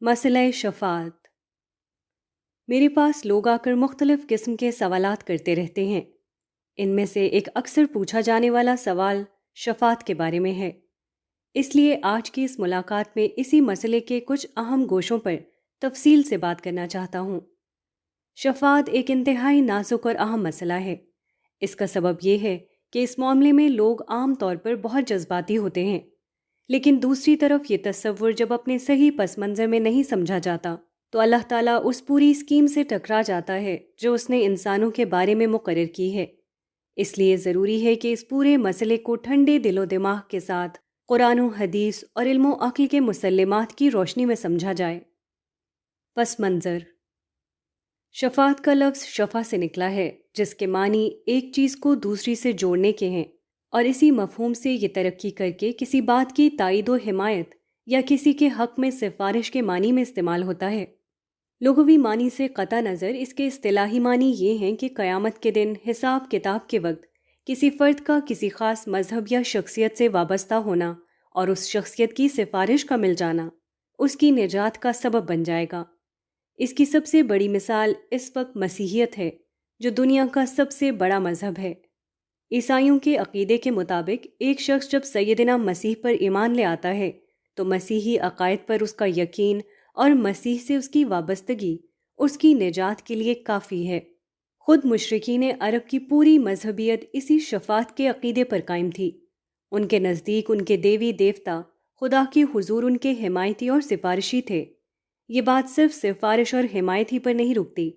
مسئلہ شفاعت۔ میرے پاس لوگ آ کر مختلف قسم کے سوالات کرتے رہتے ہیں۔ ان میں سے ایک اکثر پوچھا جانے والا سوال شفاعت کے بارے میں ہے۔ اس لیے آج کی اس ملاقات میں اسی مسئلے کے کچھ اہم گوشوں پر تفصیل سے بات کرنا چاہتا ہوں۔ شفاعت ایک انتہائی نازک اور اہم مسئلہ ہے۔ اس کا سبب یہ ہے کہ اس معاملے میں لوگ عام طور پر بہت جذباتی ہوتے ہیں، لیکن دوسری طرف یہ تصور جب اپنے صحیح پس منظر میں نہیں سمجھا جاتا تو اللہ تعالیٰ اس پوری اسکیم سے ٹکرا جاتا ہے جو اس نے انسانوں کے بارے میں مقرر کی ہے۔ اس لیے ضروری ہے کہ اس پورے مسئلے کو ٹھنڈے دل و دماغ کے ساتھ قرآن و حدیث اور علم و عقل کے مسلمات کی روشنی میں سمجھا جائے۔ پس منظر۔ شفاعت کا لفظ شفا سے نکلا ہے، جس کے معنی ایک چیز کو دوسری سے جوڑنے کے ہیں، اور اسی مفہوم سے یہ ترقی کر کے کسی بات کی تائید و حمایت یا کسی کے حق میں سفارش کے معنی میں استعمال ہوتا ہے۔ لغوی معنی سے قطع نظر اس کے اصطلاحی معنی یہ ہیں کہ قیامت کے دن حساب کتاب کے وقت کسی فرد کا کسی خاص مذہب یا شخصیت سے وابستہ ہونا اور اس شخصیت کی سفارش کا مل جانا اس کی نجات کا سبب بن جائے گا۔ اس کی سب سے بڑی مثال اس وقت مسیحیت ہے، جو دنیا کا سب سے بڑا مذہب ہے۔ عیسائیوں کے عقیدے کے مطابق ایک شخص جب سیدنا مسیح پر ایمان لے آتا ہے تو مسیحی عقائد پر اس کا یقین اور مسیح سے اس کی وابستگی اس کی نجات کے لیے کافی ہے۔ خود مشرکین عرب کی پوری مذہبیت اسی شفاعت کے عقیدے پر قائم تھی۔ ان کے نزدیک ان کے دیوی دیوتا خدا کے حضور ان کے حمایتی اور سفارشی تھے۔ یہ بات صرف سفارش اور حمایت ہی پر نہیں رکتی،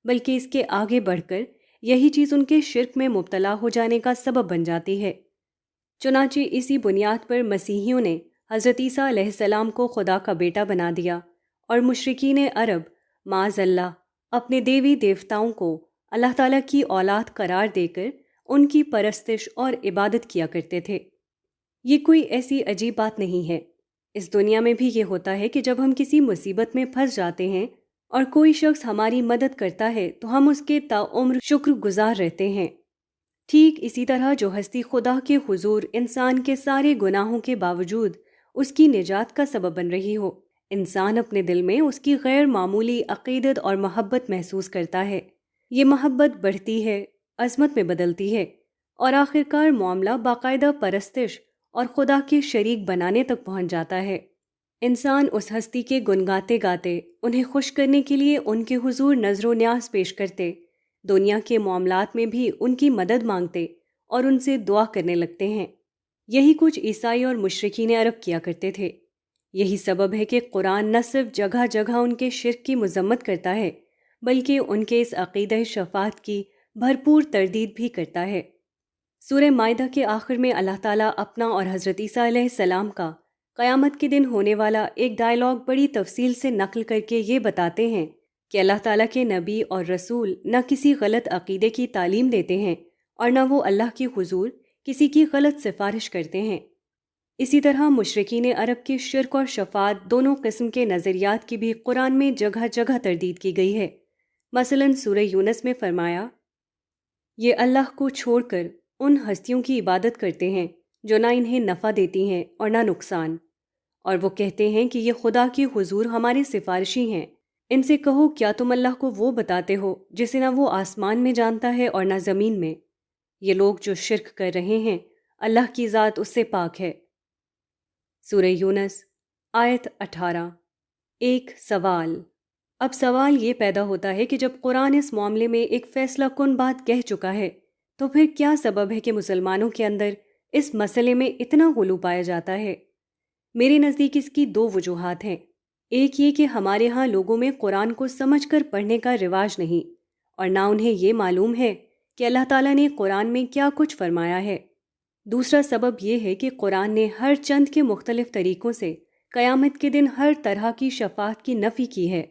بلکہ اس کے آگے بڑھ کر یہی چیز ان کے شرک میں مبتلا ہو جانے کا سبب بن جاتی ہے۔ چنانچہ اسی بنیاد پر مسیحیوں نے حضرت عیسیٰ علیہ السلام کو خدا کا بیٹا بنا دیا، اور مشرکین عرب معاذ اللہ اپنے دیوی دیوتاؤں کو اللہ تعالیٰ کی اولاد قرار دے کر ان کی پرستش اور عبادت کیا کرتے تھے۔ یہ کوئی ایسی عجیب بات نہیں ہے۔ اس دنیا میں بھی یہ ہوتا ہے کہ جب ہم کسی مصیبت میں پھنس جاتے ہیں اور کوئی شخص ہماری مدد کرتا ہے تو ہم اس کے تاعمر شکر گزار رہتے ہیں۔ ٹھیک اسی طرح جو ہستی خدا کے حضور انسان کے سارے گناہوں کے باوجود اس کی نجات کا سبب بن رہی ہو، انسان اپنے دل میں اس کی غیر معمولی عقیدت اور محبت محسوس کرتا ہے۔ یہ محبت بڑھتی ہے، عظمت میں بدلتی ہے، اور آخرکار معاملہ باقاعدہ پرستش اور خدا کے شریک بنانے تک پہنچ جاتا ہے۔ انسان اس ہستی کے گنگاتے گاتے انہیں خوش کرنے کے لیے ان کے حضور نذر و نیاز پیش کرتے، دنیا کے معاملات میں بھی ان کی مدد مانگتے اور ان سے دعا کرنے لگتے ہیں۔ یہی کچھ عیسائی اور مشرکین عرب کیا کرتے تھے۔ یہی سبب ہے کہ قرآن نہ صرف جگہ جگہ ان کے شرک کی مذمت کرتا ہے، بلکہ ان کے اس عقیدہ شفاعت کی بھرپور تردید بھی کرتا ہے۔ سورہ مائدہ کے آخر میں اللہ تعالیٰ اپنا اور حضرت عیسیٰ علیہ السلام کا قیامت کے دن ہونے والا ایک ڈائلاگ بڑی تفصیل سے نقل کر کے یہ بتاتے ہیں کہ اللہ تعالیٰ کے نبی اور رسول نہ کسی غلط عقیدے کی تعلیم دیتے ہیں اور نہ وہ اللہ کے حضور کسی کی غلط سفارش کرتے ہیں۔ اسی طرح مشرکین عرب کے شرک اور شفاعت دونوں قسم کے نظریات کی بھی قرآن میں جگہ جگہ تردید کی گئی ہے۔ مثلا سورہ یونس میں فرمایا، یہ اللہ کو چھوڑ کر ان ہستیوں کی عبادت کرتے ہیں جو نہ انہیں نفع دیتی ہیں اور نہ نقصان، اور وہ کہتے ہیں کہ یہ خدا کے حضور ہمارے سفارشی ہیں۔ ان سے کہو کیا تم اللہ کو وہ بتاتے ہو جسے نہ وہ آسمان میں جانتا ہے اور نہ زمین میں؟ یہ لوگ جو شرک کر رہے ہیں اللہ کی ذات اس سے پاک ہے۔ سورہ یونس آیت 18۔ ایک سوال۔ اب سوال یہ پیدا ہوتا ہے کہ جب قرآن اس معاملے میں ایک فیصلہ کن بات کہہ چکا ہے تو پھر کیا سبب ہے کہ مسلمانوں کے اندر اس مسئلے میں اتنا غلو پایا جاتا ہے؟ میرے نزدیک اس کی دو وجوہات ہیں۔ ایک یہ کہ ہمارے ہاں لوگوں میں قرآن کو سمجھ کر پڑھنے کا رواج نہیں، اور نہ انہیں یہ معلوم ہے کہ اللہ تعالیٰ نے قرآن میں کیا کچھ فرمایا ہے۔ دوسرا سبب یہ ہے کہ قرآن نے ہر چند کے مختلف طریقوں سے قیامت کے دن ہر طرح کی شفاعت کی نفی کی ہے،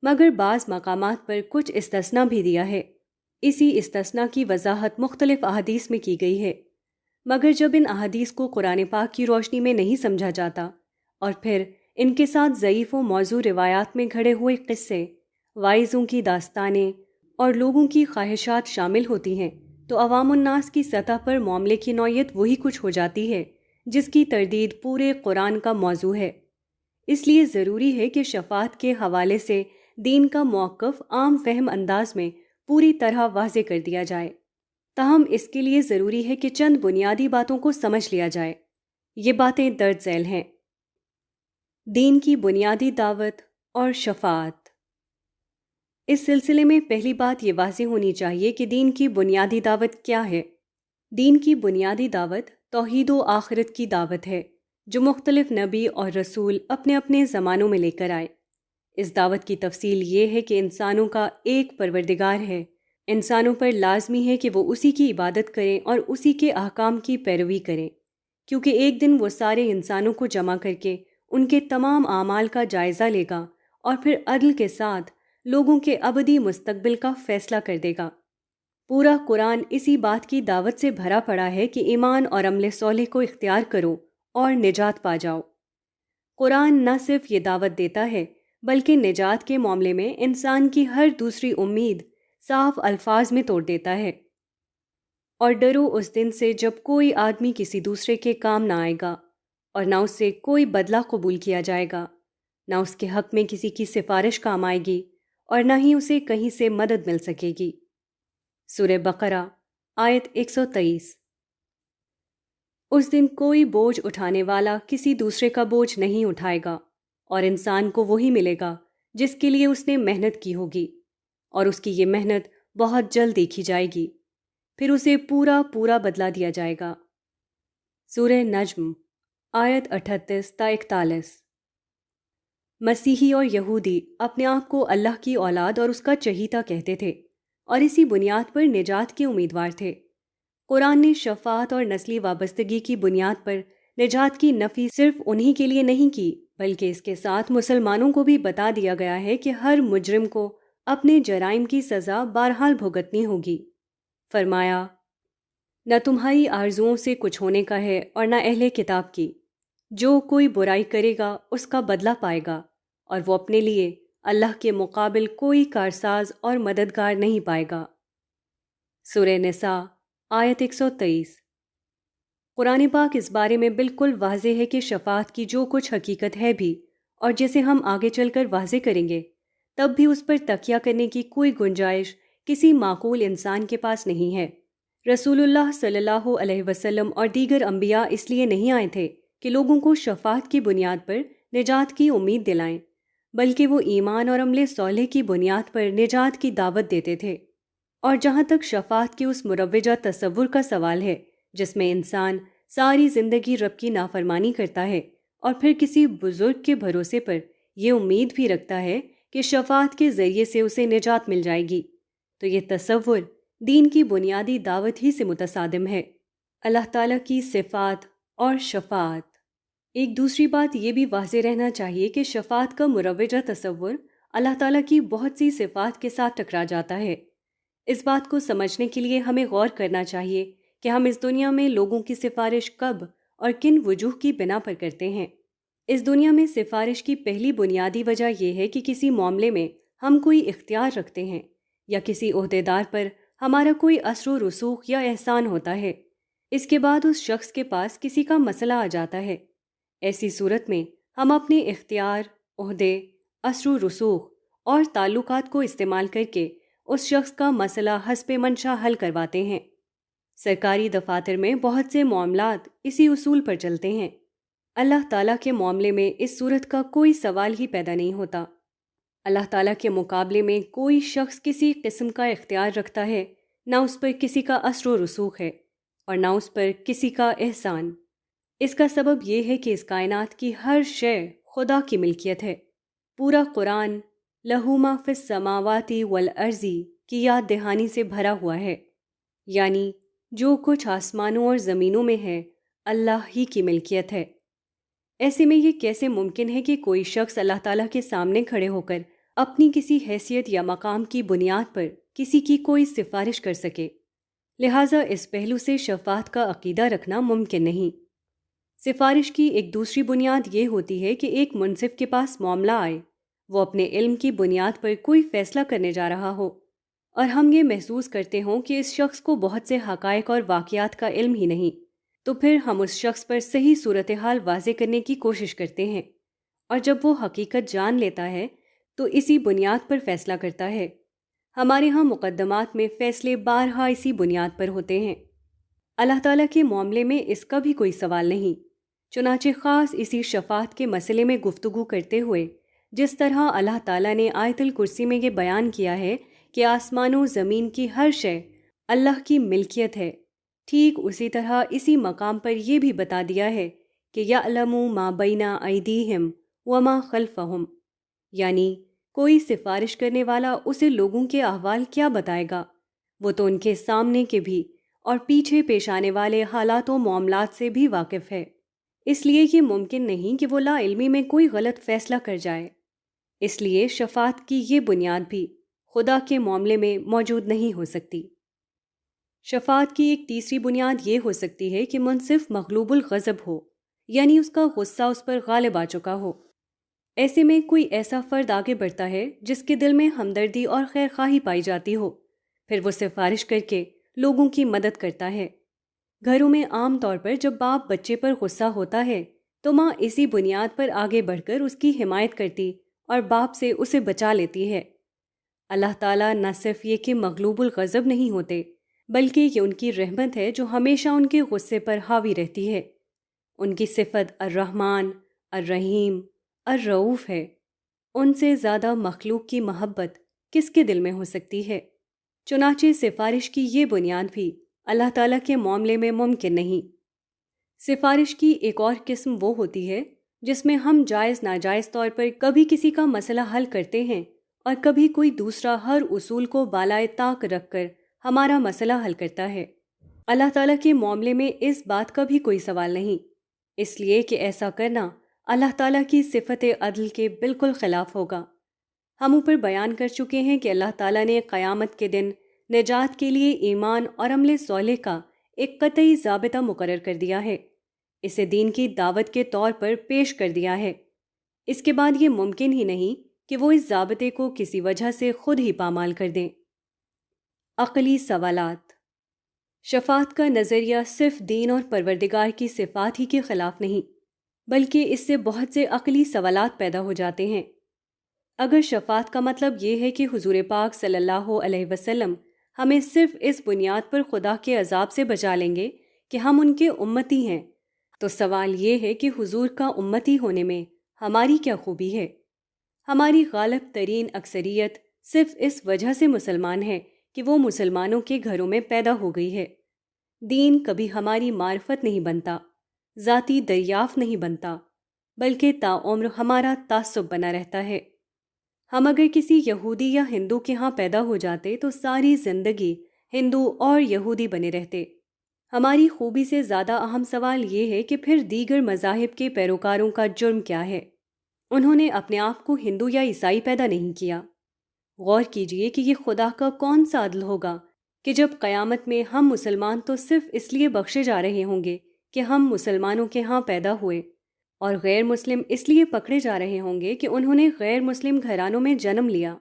مگر بعض مقامات پر کچھ استثناء بھی دیا ہے۔ اسی استثناء کی وضاحت مختلف احادیث میں کی گئی ہے، مگر جب ان احادیث کو قرآن پاک کی روشنی میں نہیں سمجھا جاتا اور پھر ان کے ساتھ ضعیف و موضوع روایات میں گھڑے ہوئے قصے، واعظوں کی داستانیں اور لوگوں کی خواہشات شامل ہوتی ہیں تو عوام الناس کی سطح پر معاملے کی نوعیت وہی کچھ ہو جاتی ہے جس کی تردید پورے قرآن کا موضوع ہے۔ اس لیے ضروری ہے کہ شفاعت کے حوالے سے دین کا موقف عام فہم انداز میں پوری طرح واضح کر دیا جائے۔ تاہم اس کے لیے ضروری ہے کہ چند بنیادی باتوں کو سمجھ لیا جائے۔ یہ باتیں درج ذیل ہیں۔ دین کی بنیادی دعوت اور شفاعت۔ اس سلسلے میں پہلی بات یہ واضح ہونی چاہیے کہ دین کی بنیادی دعوت کیا ہے۔ دین کی بنیادی دعوت توحید و آخرت کی دعوت ہے، جو مختلف نبی اور رسول اپنے اپنے زمانوں میں لے کر آئے۔ اس دعوت کی تفصیل یہ ہے کہ انسانوں کا ایک پروردگار ہے، انسانوں پر لازمی ہے کہ وہ اسی کی عبادت کریں اور اسی کے احکام کی پیروی کریں، کیونکہ ایک دن وہ سارے انسانوں کو جمع کر کے ان کے تمام اعمال کا جائزہ لے گا اور پھر عدل کے ساتھ لوگوں کے ابدی مستقبل کا فیصلہ کر دے گا۔ پورا قرآن اسی بات کی دعوت سے بھرا پڑا ہے کہ ایمان اور عمل صالح کو اختیار کرو اور نجات پا جاؤ۔ قرآن نہ صرف یہ دعوت دیتا ہے بلکہ نجات کے معاملے میں انسان کی ہر دوسری امید صاف الفاظ میں توڑ دیتا ہے۔ اور ڈرو اس دن سے جب کوئی آدمی کسی دوسرے کے کام نہ آئے گا اور نہ اس سے کوئی بدلہ قبول کیا جائے گا، نہ اس کے حق میں کسی کی سفارش کام آئے گی اور نہ ہی اسے کہیں سے مدد مل سکے گی۔ سورہ بقرہ آیت 123۔ اس دن کوئی بوجھ اٹھانے والا کسی دوسرے کا بوجھ نہیں اٹھائے گا اور انسان کو وہی ملے گا جس کے لیے اس نے محنت کی ہوگی، اور اس کی یہ محنت بہت جلد دیکھی جائے گی، پھر اسے پورا بدلہ دیا جائے گا۔ سورہ نجم آیت 38 تا 41۔ مسیحی اور یہودی اپنے آپ کو اللہ کی اولاد اور اس کا چہیتا کہتے تھے اور اسی بنیاد پر نجات کے امیدوار تھے۔ قرآن نے شفاعت اور نسلی وابستگی کی بنیاد پر نجات کی نفی صرف انہی کے لیے نہیں کی، بلکہ اس کے ساتھ مسلمانوں کو بھی بتا دیا گیا ہے کہ ہر مجرم کو اپنے جرائم کی سزا بہرحال بھگتنی ہوگی۔ فرمایا، نہ تمہاری آرزوؤں سے کچھ ہونے کا ہے اور نہ اہل کتاب کی، جو کوئی برائی کرے گا اس کا بدلہ پائے گا، اور وہ اپنے لیے اللہ کے مقابل کوئی کارساز اور مددگار نہیں پائے گا۔ سورہ نساء آیت 123۔ قرآن پاک اس بارے میں بالکل واضح ہے کہ شفاعت کی جو کچھ حقیقت ہے بھی، اور جسے ہم آگے چل کر واضح کریں گے، تب بھی اس پر تکیہ کرنے کی کوئی گنجائش کسی معقول انسان کے پاس نہیں ہے۔ رسول اللہ صلی اللہ علیہ وسلم اور دیگر انبیاء اس لیے نہیں آئے تھے کہ لوگوں کو شفاعت کی بنیاد پر نجات کی امید دلائیں، بلکہ وہ ایمان اور عمل صالح کی بنیاد پر نجات کی دعوت دیتے تھے۔ اور جہاں تک شفاعت کے اس مروجہ تصور کا سوال ہے جس میں انسان ساری زندگی رب کی نافرمانی کرتا ہے اور پھر کسی بزرگ کے بھروسے پر یہ امید بھی رکھتا ہے کہ شفاعت کے ذریعے سے اسے نجات مل جائے گی، تو یہ تصور دین کی بنیادی دعوت ہی سے متصادم ہے۔ اللہ تعالیٰ کی صفات اور شفاعت۔ ایک دوسری بات یہ بھی واضح رہنا چاہیے کہ شفاعت کا مروجہ تصور اللہ تعالیٰ کی بہت سی صفات کے ساتھ ٹکرا جاتا ہے۔ اس بات کو سمجھنے کے لیے ہمیں غور کرنا چاہیے کہ ہم اس دنیا میں لوگوں کی سفارش کب اور کن وجوہ کی بنا پر کرتے ہیں۔ اس دنیا میں سفارش کی پہلی بنیادی وجہ یہ ہے کہ کسی معاملے میں ہم کوئی اختیار رکھتے ہیں یا کسی عہدیدار پر ہمارا کوئی اثر و رسوخ یا احسان ہوتا ہے۔ اس کے بعد اس شخص کے پاس کسی کا مسئلہ آ جاتا ہے۔ ایسی صورت میں ہم اپنے اختیار، عہدے، اثر و رسوخ اور تعلقات کو استعمال کر کے اس شخص کا مسئلہ حسب منشا حل کرواتے ہیں۔ سرکاری دفاتر میں بہت سے معاملات اسی اصول پر چلتے ہیں۔ اللہ تعالیٰ کے معاملے میں اس صورت کا کوئی سوال ہی پیدا نہیں ہوتا۔ اللہ تعالیٰ کے مقابلے میں کوئی شخص کسی قسم کا اختیار رکھتا ہے، نہ اس پر کسی کا اثر و رسوخ ہے اور نہ اس پر کسی کا احسان۔ اس کا سبب یہ ہے کہ اس کائنات کی ہر شے خدا کی ملکیت ہے۔ پورا قرآن لہو ما فی السماوات والارض کی یاد دہانی سے بھرا ہوا ہے، یعنی جو کچھ آسمانوں اور زمینوں میں ہے اللہ ہی کی ملکیت ہے۔ ایسے میں یہ کیسے ممکن ہے کہ کوئی شخص اللہ تعالیٰ کے سامنے کھڑے ہو کر اپنی کسی حیثیت یا مقام کی بنیاد پر کسی کی کوئی سفارش کر سکے؟ لہٰذا اس پہلو سے شفاعت کا عقیدہ رکھنا ممکن نہیں۔ سفارش کی ایک دوسری بنیاد یہ ہوتی ہے کہ ایک منصف کے پاس معاملہ آئے، وہ اپنے علم کی بنیاد پر کوئی فیصلہ کرنے جا رہا ہو، اور ہم یہ محسوس کرتے ہوں کہ اس شخص کو بہت سے حقائق اور واقعات کا علم ہی نہیں، تو پھر ہم اس شخص پر صحیح صورتحال واضح کرنے کی کوشش کرتے ہیں اور جب وہ حقیقت جان لیتا ہے تو اسی بنیاد پر فیصلہ کرتا ہے۔ ہمارے ہاں مقدمات میں فیصلے بارہا اسی بنیاد پر ہوتے ہیں۔ اللہ تعالیٰ کے معاملے میں اس کا بھی کوئی سوال نہیں، چنانچہ خاص اسی شفاعت کے مسئلے میں گفتگو کرتے ہوئے جس طرح اللہ تعالیٰ نے آیت الکرسی میں یہ بیان کیا ہے کہ آسمان و زمین کی ہر شے اللہ کی ملکیت ہے، ٹھیک اسی طرح اسی مقام پر یہ بھی بتا دیا ہے کہ یعلم ما بین ایدیہم وما خلفہم، یعنی کوئی سفارش کرنے والا اسے لوگوں کے احوال کیا بتائے گا، وہ تو ان کے سامنے کے بھی اور پیچھے پیش آنے والے حالات و معاملات سے بھی واقف ہے۔ اس لیے یہ ممکن نہیں کہ وہ لا علمی میں کوئی غلط فیصلہ کر جائے۔ اس لیے شفاعت کی یہ بنیاد بھی خدا کے معاملے میں موجود نہیں ہو سکتی۔ شفاعت کی ایک تیسری بنیاد یہ ہو سکتی ہے کہ منصف مغلوب الغضب ہو، یعنی اس کا غصہ اس پر غالب آ چکا ہو۔ ایسے میں کوئی ایسا فرد آگے بڑھتا ہے جس کے دل میں ہمدردی اور خیر خواہی پائی جاتی ہو، پھر وہ سفارش کر کے لوگوں کی مدد کرتا ہے۔ گھروں میں عام طور پر جب باپ بچے پر غصہ ہوتا ہے تو ماں اسی بنیاد پر آگے بڑھ کر اس کی حمایت کرتی اور باپ سے اسے بچا لیتی ہے۔ اللہ تعالیٰ نہ صرف یہ کہ مغلوب الغضب نہیں ہوتے، بلکہ یہ ان کی رحمت ہے جو ہمیشہ ان کے غصے پر حاوی رہتی ہے۔ ان کی صفت الرحمن، الرحیم، الرؤوف ہے۔ ان سے زیادہ مخلوق کی محبت کس کے دل میں ہو سکتی ہے؟ چنانچہ سفارش کی یہ بنیاد بھی اللہ تعالیٰ کے معاملے میں ممکن نہیں۔ سفارش کی ایک اور قسم وہ ہوتی ہے جس میں ہم جائز ناجائز طور پر کبھی کسی کا مسئلہ حل کرتے ہیں اور کبھی کوئی دوسرا ہر اصول کو بالائے طاق رکھ کر ہمارا مسئلہ حل کرتا ہے۔ اللہ تعالیٰ کے معاملے میں اس بات کا بھی کوئی سوال نہیں، اس لیے کہ ایسا کرنا اللہ تعالیٰ کی صفت عدل کے بالکل خلاف ہوگا۔ ہم اوپر بیان کر چکے ہیں کہ اللہ تعالیٰ نے قیامت کے دن نجات کے لیے ایمان اور عمل صالح کا ایک قطعی ضابطہ مقرر کر دیا ہے، اسے دین کی دعوت کے طور پر پیش کر دیا ہے۔ اس کے بعد یہ ممکن ہی نہیں کہ وہ اس ضابطے کو کسی وجہ سے خود ہی پامال کر دیں۔ عقلی سوالات۔ شفاعت کا نظریہ صرف دین اور پروردگار کی صفات ہی کے خلاف نہیں، بلکہ اس سے بہت سے عقلی سوالات پیدا ہو جاتے ہیں۔ اگر شفاعت کا مطلب یہ ہے کہ حضور پاک صلی اللہ علیہ وسلم ہمیں صرف اس بنیاد پر خدا کے عذاب سے بچا لیں گے کہ ہم ان کے امتی ہیں، تو سوال یہ ہے کہ حضور کا امتی ہونے میں ہماری کیا خوبی ہے؟ ہماری غالب ترین اکثریت صرف اس وجہ سے مسلمان ہے کہ وہ مسلمانوں کے گھروں میں پیدا ہو گئی ہے۔ دین کبھی ہماری معرفت نہیں بنتا، ذاتی دریافت نہیں بنتا، بلکہ تاعمر ہمارا تعصب بنا رہتا ہے۔ ہم اگر کسی یہودی یا ہندو کے ہاں پیدا ہو جاتے تو ساری زندگی ہندو اور یہودی بنے رہتے۔ ہماری خوبی سے زیادہ اہم سوال یہ ہے کہ پھر دیگر مذاہب کے پیروکاروں کا جرم کیا ہے؟ انہوں نے اپنے آپ کو ہندو یا عیسائی پیدا نہیں کیا۔ غور کیجئے کہ یہ خدا کا کون سا عدل ہوگا کہ جب قیامت میں ہم مسلمان تو صرف اس لیے بخشے جا رہے ہوں گے کہ ہم مسلمانوں کے ہاں پیدا ہوئے، اور غیر مسلم اس لیے پکڑے جا رہے ہوں گے کہ انہوں نے غیر مسلم گھرانوں میں جنم لیا۔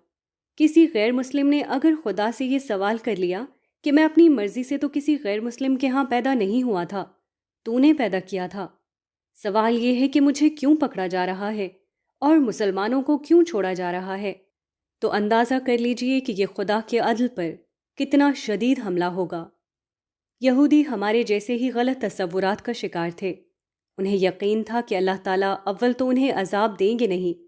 کسی غیر مسلم نے اگر خدا سے یہ سوال کر لیا کہ میں اپنی مرضی سے تو کسی غیر مسلم کے ہاں پیدا نہیں ہوا تھا، تو نے پیدا کیا تھا، سوال یہ ہے کہ مجھے کیوں پکڑا جا رہا ہے اور مسلمانوں کو کیوں چھوڑا جا رہا ہے، تو اندازہ کر لیجئے کہ یہ خدا کے عدل پر کتنا شدید حملہ ہوگا۔ یہودی ہمارے جیسے ہی غلط تصورات کا شکار تھے۔ انہیں یقین تھا کہ اللہ تعالیٰ اول تو انہیں عذاب دیں گے نہیں،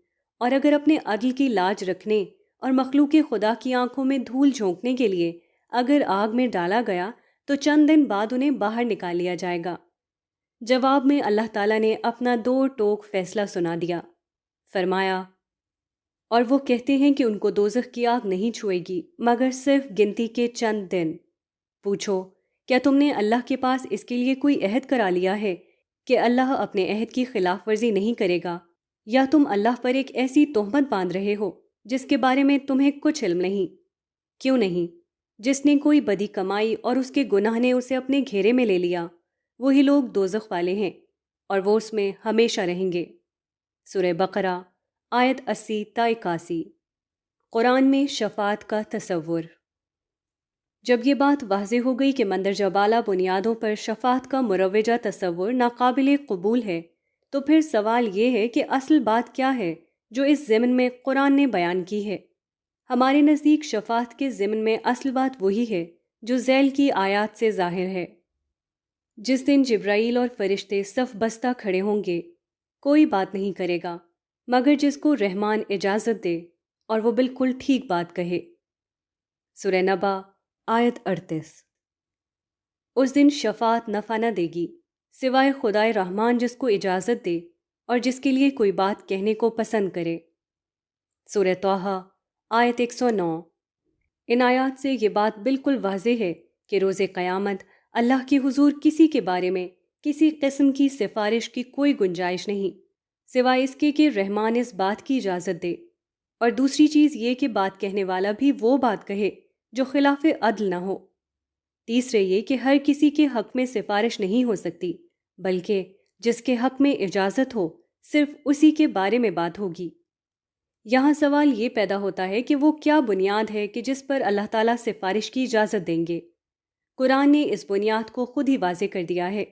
اور اگر اپنے عدل کی لاج رکھنے اور مخلوق خدا کی آنکھوں میں دھول جھونکنے کے لیے اگر آگ میں ڈالا گیا تو چند دن بعد انہیں باہر نکال لیا جائے گا۔ جواب میں اللہ تعالیٰ نے اپنا دو ٹوک فیصلہ سنا دیا، فرمایا، اور وہ کہتے ہیں کہ ان کو دوزخ کی آگ نہیں چھوئے گی مگر صرف گنتی کے چند دن۔ پوچھو، کیا تم نے اللہ کے پاس اس کے لیے کوئی عہد کرا لیا ہے کہ اللہ اپنے عہد کی خلاف ورزی نہیں کرے گا، یا تم اللہ پر ایک ایسی تہمت باندھ رہے ہو جس کے بارے میں تمہیں کچھ علم نہیں؟ کیوں نہیں؟ جس نے کوئی بدی کمائی اور اس کے گناہ نے اسے اپنے گھیرے میں لے لیا، وہی لوگ دوزخ والے ہیں اور وہ اس میں ہمیشہ رہیں گے۔ سورہ بقرہ آیت 80 تا 81۔ قرآن میں شفاعت کا تصور۔ جب یہ بات واضح ہو گئی کہ مندرجہ بالا بنیادوں پر شفاعت کا مروجہ تصور ناقابل قبول ہے، تو پھر سوال یہ ہے کہ اصل بات کیا ہے جو اس ضمن میں قرآن نے بیان کی ہے؟ ہمارے نزدیک شفاعت کے ضمن میں اصل بات وہی ہے جو ذیل کی آیات سے ظاہر ہے۔ جس دن جبرائیل اور فرشتے صف بستہ کھڑے ہوں گے، کوئی بات نہیں کرے گا مگر جس کو رحمان اجازت دے اور وہ بالکل ٹھیک بات کہے۔ سورہ نبا آیت 38۔ اس دن شفاعت نفع نہ دے گی سوائے خدائے رحمان جس کو اجازت دے اور جس کے لیے کوئی بات کہنے کو پسند کرے۔ سورہ طٰہٰ آیت 109۔ ان آیات سے یہ بات بالکل واضح ہے کہ روز قیامت اللہ کے حضور کسی کے بارے میں کسی قسم کی سفارش کی کوئی گنجائش نہیں، سوائے اس کے کہ رحمان اس بات کی اجازت دے، اور دوسری چیز یہ کہ بات کہنے والا بھی وہ بات کہے جو خلاف عدل نہ ہو۔ تیسرے یہ کہ ہر کسی کے حق میں سفارش نہیں ہو سکتی، بلکہ جس کے حق میں اجازت ہو صرف اسی کے بارے میں بات ہوگی۔ یہاں سوال یہ پیدا ہوتا ہے کہ وہ کیا بنیاد ہے کہ جس پر اللہ تعالیٰ سفارش کی اجازت دیں گے؟ قرآن نے اس بنیاد کو خود ہی واضح کر دیا ہے۔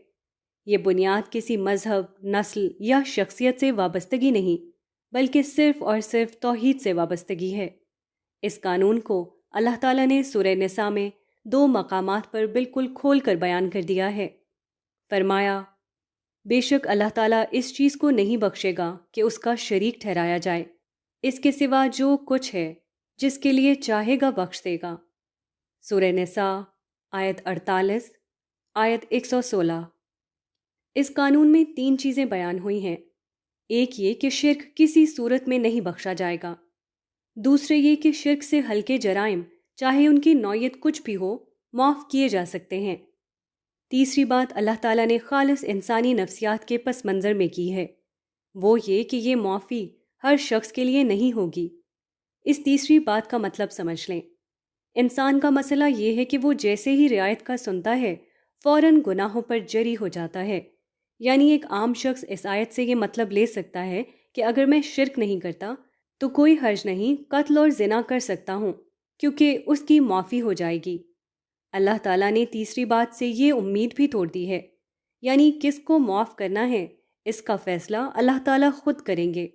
یہ بنیاد کسی مذہب، نسل یا شخصیت سے وابستگی نہیں، بلکہ صرف اور صرف توحید سے وابستگی ہے۔ اس قانون کو اللہ تعالیٰ نے سورہ نساء میں 2 مقامات پر بالکل کھول کر بیان کر دیا ہے۔ فرمایا، بے شک اللہ تعالیٰ اس چیز کو نہیں بخشے گا کہ اس کا شریک ٹھہرایا جائے، اس کے سوا جو کچھ ہے جس کے لیے چاہے گا بخش دے گا۔ سورہ نساء آیت 48، آیت 116۔ اس قانون میں 3 چیزیں بیان ہوئی ہیں۔ ایک یہ کہ شرک کسی صورت میں نہیں بخشا جائے گا۔ دوسرے یہ کہ شرک سے ہلکے جرائم چاہے ان کی نوعیت کچھ بھی ہو معاف کیے جا سکتے ہیں۔ تیسری بات اللہ تعالیٰ نے خالص انسانی نفسیات کے پس منظر میں کی ہے، وہ یہ کہ یہ معافی ہر شخص کے لیے نہیں ہوگی۔ اس تیسری بات کا مطلب سمجھ لیں۔ انسان کا مسئلہ یہ ہے کہ وہ جیسے ہی رعایت کا سنتا ہے فوراً گناہوں پر جری ہو جاتا ہے۔ یعنی ایک عام شخص اس آیت سے یہ مطلب لے سکتا ہے کہ اگر میں شرک نہیں کرتا تو کوئی حرج نہیں، قتل اور زنا کر سکتا ہوں کیونکہ اس کی معافی ہو جائے گی۔ اللہ تعالیٰ نے تیسری بات سے یہ امید بھی توڑ دی ہے، یعنی کس کو معاف کرنا ہے اس کا فیصلہ اللہ تعالیٰ خود کریں گے۔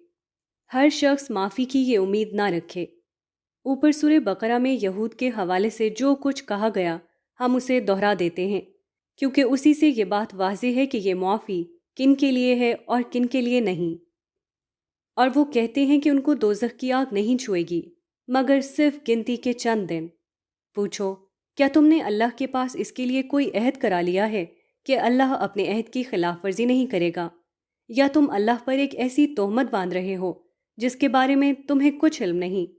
ہر شخص معافی کی یہ امید نہ رکھے۔ اوپر سورہ بقرہ میں یہود کے حوالے سے جو کچھ کہا گیا ہم اسے دہرا دیتے ہیں، کیونکہ اسی سے یہ بات واضح ہے کہ یہ معافی کن کے لیے ہے اور کن کے لیے نہیں۔ اور وہ کہتے ہیں کہ ان کو دوزخ کی آگ نہیں چھوئے گی مگر صرف گنتی کے چند دن۔ پوچھو، کیا تم نے اللہ کے پاس اس کے لیے کوئی عہد کرا لیا ہے کہ اللہ اپنے عہد کی خلاف ورزی نہیں کرے گا؟ یا تم اللہ پر ایک ایسی تہمت باندھ رہے ہو جس کے بارے میں تمہیں کچھ علم نہیں؟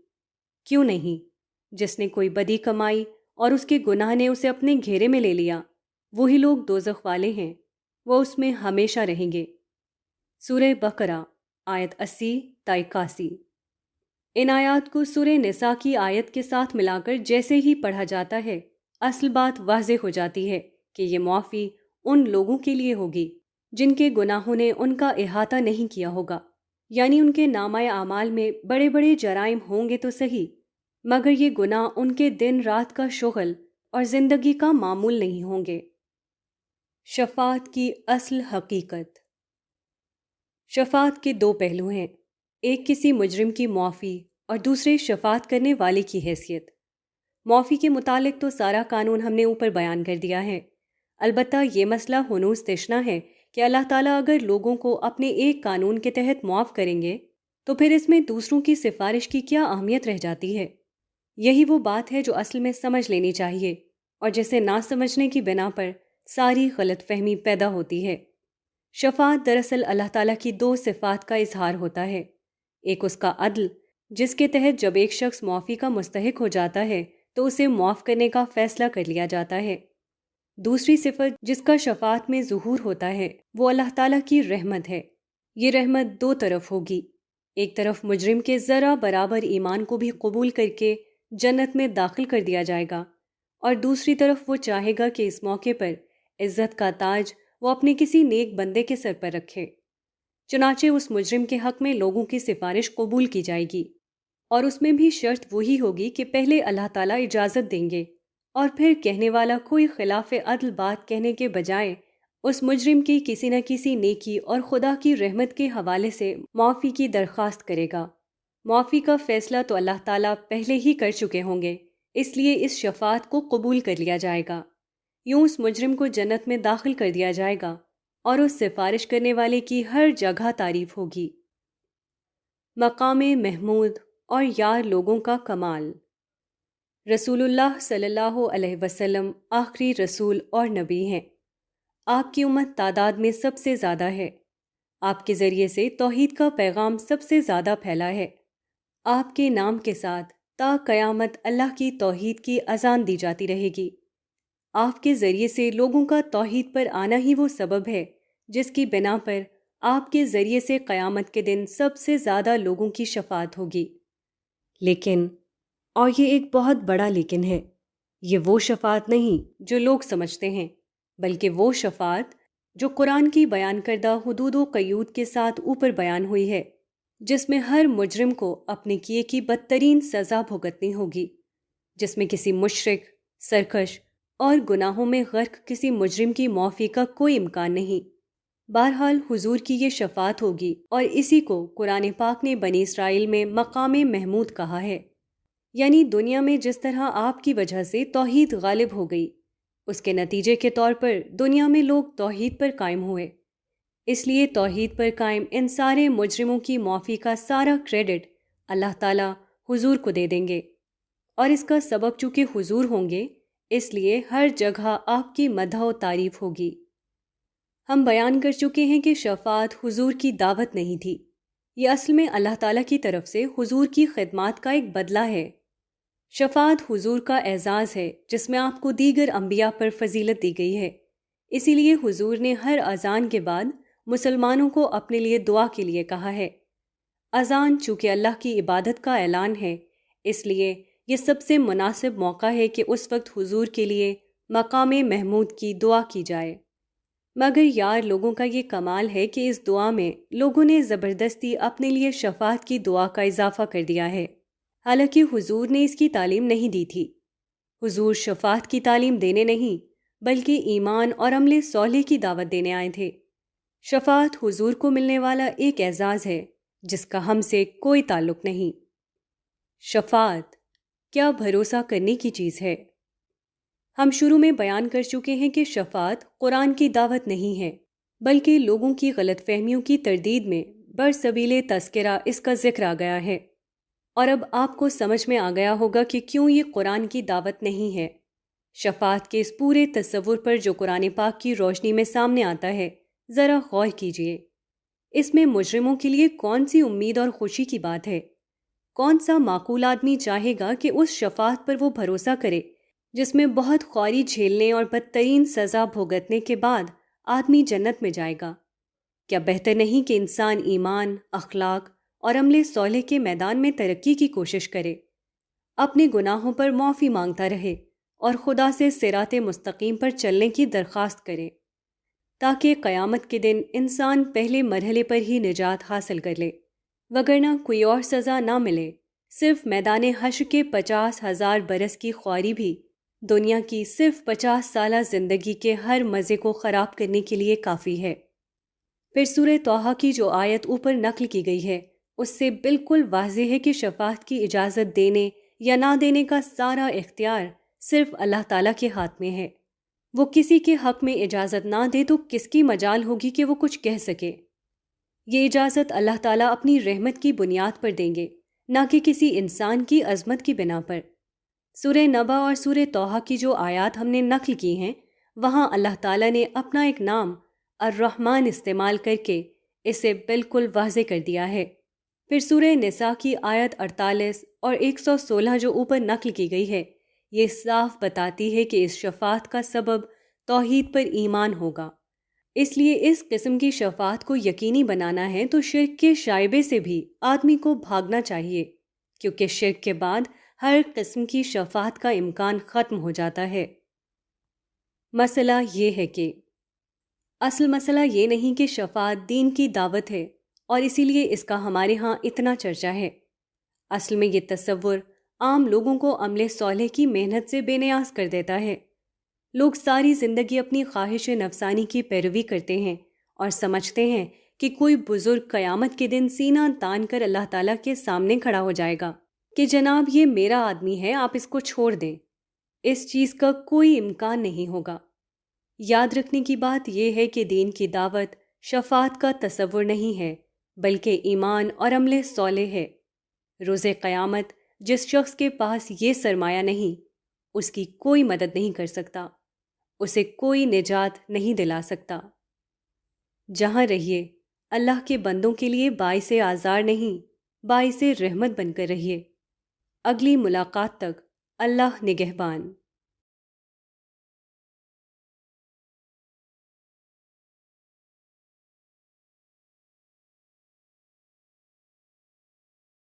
کیوں نہیں؟ جس نے کوئی بدی کمائی اور اس کے گناہ نے اسے اپنے گھیرے میں لے لیا، وہی لوگ دوزخ والے ہیں، وہ اس میں ہمیشہ رہیں گے۔ سورہ بقرہ آیت 80 تا 81۔ ان آیات کو سورہ نساء کی آیت کے ساتھ ملا کر جیسے ہی پڑھا جاتا ہے، اصل بات واضح ہو جاتی ہے کہ یہ معافی ان لوگوں کے لیے ہوگی جن کے گناہوں نے ان کا احاطہ نہیں کیا ہوگا، یعنی ان کے نامہ اعمال میں بڑے بڑے جرائم ہوں گے تو صحیح، مگر یہ گناہ ان کے دن رات کا شغل اور زندگی کا معمول نہیں ہوں گے۔ شفاعت کی اصل حقیقت۔ شفاعت کے 2 پہلو ہیں، ایک کسی مجرم کی معافی اور دوسرے شفاعت کرنے والے کی حیثیت۔ معافی کے متعلق تو سارا قانون ہم نے اوپر بیان کر دیا ہے، البتہ یہ مسئلہ ہنوز تشنا ہے کہ اللہ تعالیٰ اگر لوگوں کو اپنے ایک قانون کے تحت معاف کریں گے تو پھر اس میں دوسروں کی سفارش کی کیا اہمیت رہ جاتی ہے؟ یہی وہ بات ہے جو اصل میں سمجھ لینی چاہیے اور جسے نہ سمجھنے کی بنا پر ساری غلط فہمی پیدا ہوتی ہے۔ شفاعت دراصل اللہ تعالیٰ کی 2 صفات کا اظہار ہوتا ہے، ایک اس کا عدل جس کے تحت جب ایک شخص معافی کا مستحق ہو جاتا ہے تو اسے معاف کرنے کا فیصلہ کر لیا جاتا ہے۔ دوسری صفت جس کا شفاعت میں ظہور ہوتا ہے وہ اللہ تعالیٰ کی رحمت ہے۔ یہ رحمت 2 طرف ہوگی، ایک طرف مجرم کے ذرہ برابر ایمان کو بھی قبول کر کے جنت میں داخل کر دیا جائے گا، اور دوسری طرف وہ چاہے گا کہ اس موقع پر عزت کا تاج وہ اپنے کسی نیک بندے کے سر پر رکھے۔ چنانچہ اس مجرم کے حق میں لوگوں کی سفارش قبول کی جائے گی، اور اس میں بھی شرط وہی ہوگی کہ پہلے اللہ تعالیٰ اجازت دیں گے اور پھر کہنے والا کوئی خلاف عدل بات کہنے کے بجائے اس مجرم کی کسی نہ کسی نیکی اور خدا کی رحمت کے حوالے سے معافی کی درخواست کرے گا۔ معافی کا فیصلہ تو اللہ تعالیٰ پہلے ہی کر چکے ہوں گے، اس لیے اس شفاعت کو قبول کر لیا جائے گا۔ یوں اس مجرم کو جنت میں داخل کر دیا جائے گا اور اس سفارش کرنے والے کی ہر جگہ تعریف ہوگی۔ مقام محمود اور یار لوگوں کا کمال۔ رسول اللہ صلی اللہ علیہ وسلم آخری رسول اور نبی ہیں۔ آپ کی امت تعداد میں سب سے زیادہ ہے۔ آپ کے ذریعے سے توحید کا پیغام سب سے زیادہ پھیلا ہے۔ آپ کے نام کے ساتھ تا قیامت اللہ کی توحید کی اذان دی جاتی رہے گی۔ آپ کے ذریعے سے لوگوں کا توحید پر آنا ہی وہ سبب ہے جس کی بنا پر آپ کے ذریعے سے قیامت کے دن سب سے زیادہ لوگوں کی شفاعت ہوگی۔ لیکن، اور یہ ایک بہت بڑا لیکن ہے، یہ وہ شفاعت نہیں جو لوگ سمجھتے ہیں، بلکہ وہ شفاعت جو قرآن کی بیان کردہ حدود و قیود کے ساتھ اوپر بیان ہوئی ہے، جس میں ہر مجرم کو اپنے کیے کی بدترین سزا بھگتنی ہوگی، جس میں کسی مشرک، سرکش اور گناہوں میں غرق کسی مجرم کی معافی کا کوئی امکان نہیں۔ بہرحال حضور کی یہ شفاعت ہوگی، اور اسی کو قرآن پاک نے بنی اسرائیل میں مقام محمود کہا ہے، یعنی دنیا میں جس طرح آپ کی وجہ سے توحید غالب ہو گئی، اس کے نتیجے کے طور پر دنیا میں لوگ توحید پر قائم ہوئے۔ اس لیے توحید پر قائم ان سارے مجرموں کی معافی کا سارا کریڈٹ اللہ تعالیٰ حضور کو دے دیں گے، اور اس کا سبب چونکہ حضور ہوں گے، اس لیے ہر جگہ آپ کی مدح و تعریف ہوگی۔ ہم بیان کر چکے ہیں کہ شفاعت حضور کی دعوت نہیں تھی، یہ اصل میں اللہ تعالیٰ کی طرف سے حضور کی خدمات کا ایک بدلہ ہے۔ شفاعت حضور کا اعزاز ہے جس میں آپ کو دیگر انبیاء پر فضیلت دی گئی ہے۔ اسی لیے حضور نے ہر اذان کے بعد مسلمانوں کو اپنے لیے دعا کے لیے کہا ہے۔ اذان چونکہ اللہ کی عبادت کا اعلان ہے، اس لیے یہ سب سے مناسب موقع ہے کہ اس وقت حضور کے لیے مقام محمود کی دعا کی جائے۔ مگر یار لوگوں کا یہ کمال ہے کہ اس دعا میں لوگوں نے زبردستی اپنے لیے شفاعت کی دعا کا اضافہ کر دیا ہے، حالانکہ حضور نے اس کی تعلیم نہیں دی تھی۔ حضور شفاعت کی تعلیم دینے نہیں، بلکہ ایمان اور عمل صالح کی دعوت دینے آئے تھے۔ شفاعت حضور کو ملنے والا ایک اعزاز ہے جس کا ہم سے کوئی تعلق نہیں۔ شفاعت کیا بھروسہ کرنے کی چیز ہے؟ ہم شروع میں بیان کر چکے ہیں کہ شفاعت قرآن کی دعوت نہیں ہے، بلکہ لوگوں کی غلط فہمیوں کی تردید میں برسبیل تذکرہ اس کا ذکر آ گیا ہے، اور اب آپ کو سمجھ میں آ گیا ہوگا کہ کیوں یہ قرآن کی دعوت نہیں ہے۔ شفاعت کے اس پورے تصور پر جو قرآن پاک کی روشنی میں سامنے آتا ہے، ذرا غور کیجئے۔ اس میں مجرموں کے لیے کون سی امید اور خوشی کی بات ہے؟ کون سا معقول آدمی چاہے گا کہ اس شفاعت پر وہ بھروسہ کرے جس میں بہت خواری جھیلنے اور بدترین سزا بھگتنے کے بعد آدمی جنت میں جائے گا؟ کیا بہتر نہیں کہ انسان ایمان، اخلاق اور عمل صالح کے میدان میں ترقی کی کوشش کرے، اپنے گناہوں پر معافی مانگتا رہے اور خدا سے صراط مستقیم پر چلنے کی درخواست کرے، تاکہ قیامت کے دن انسان پہلے مرحلے پر ہی نجات حاصل کر لے، وگرنہ کوئی اور سزا نہ ملے۔ صرف میدان حشر کے 50,000 برس کی خواری بھی دنیا کی صرف 50 سالہ زندگی کے ہر مزے کو خراب کرنے کے لیے کافی ہے۔ پھر سورہ طٰہٰ کی جو آیت اوپر نقل کی گئی ہے، اس سے بالکل واضح ہے کہ شفاعت کی اجازت دینے یا نہ دینے کا سارا اختیار صرف اللہ تعالیٰ کے ہاتھ میں ہے۔ وہ کسی کے حق میں اجازت نہ دے تو کس کی مجال ہوگی کہ وہ کچھ کہہ سکے؟ یہ اجازت اللہ تعالیٰ اپنی رحمت کی بنیاد پر دیں گے، نہ کہ کسی انسان کی عظمت کی بنا پر۔ سورہ نبا اور سورہ طٰہٰ کی جو آیات ہم نے نقل کی ہیں، وہاں اللہ تعالیٰ نے اپنا ایک نام الرحمن استعمال کر کے اسے بالکل واضح کر دیا ہے۔ پھر سورہ نساء کی آیت 48 اور 116 جو اوپر نقل کی گئی ہے، یہ صاف بتاتی ہے کہ اس شفاعت کا سبب توحید پر ایمان ہوگا۔ اس لیے اس قسم کی شفاعت کو یقینی بنانا ہے تو شرک کے شائبے سے بھی آدمی کو بھاگنا چاہیے، کیونکہ شرک کے بعد ہر قسم کی شفاعت کا امکان ختم ہو جاتا ہے۔ مسئلہ یہ ہے کہ اصل مسئلہ یہ نہیں کہ شفاعت دین کی دعوت ہے اور اسی لیے اس کا ہمارے ہاں اتنا چرچا ہے۔ اصل میں یہ تصور عام لوگوں کو عمل صالح کی محنت سے بے نیاز کر دیتا ہے۔ لوگ ساری زندگی اپنی خواہش نفسانی کی پیروی کرتے ہیں اور سمجھتے ہیں کہ کوئی بزرگ قیامت کے دن سینہ تان کر اللہ تعالیٰ کے سامنے کھڑا ہو جائے گا کہ جناب یہ میرا آدمی ہے، آپ اس کو چھوڑ دیں۔ اس چیز کا کوئی امکان نہیں ہوگا۔ یاد رکھنے کی بات یہ ہے کہ دین کی دعوت شفاعت کا تصور نہیں ہے، بلکہ ایمان اور عمل صالح ہے۔ روز قیامت جس شخص کے پاس یہ سرمایہ نہیں، اس کی کوئی مدد نہیں کر سکتا، اسے کوئی نجات نہیں دلا سکتا۔ جہاں رہیے اللہ کے بندوں کے لیے باعث آزار نہیں، باعث رحمت بن کر رہیے۔ اگلی ملاقات تک اللہ نگہبان۔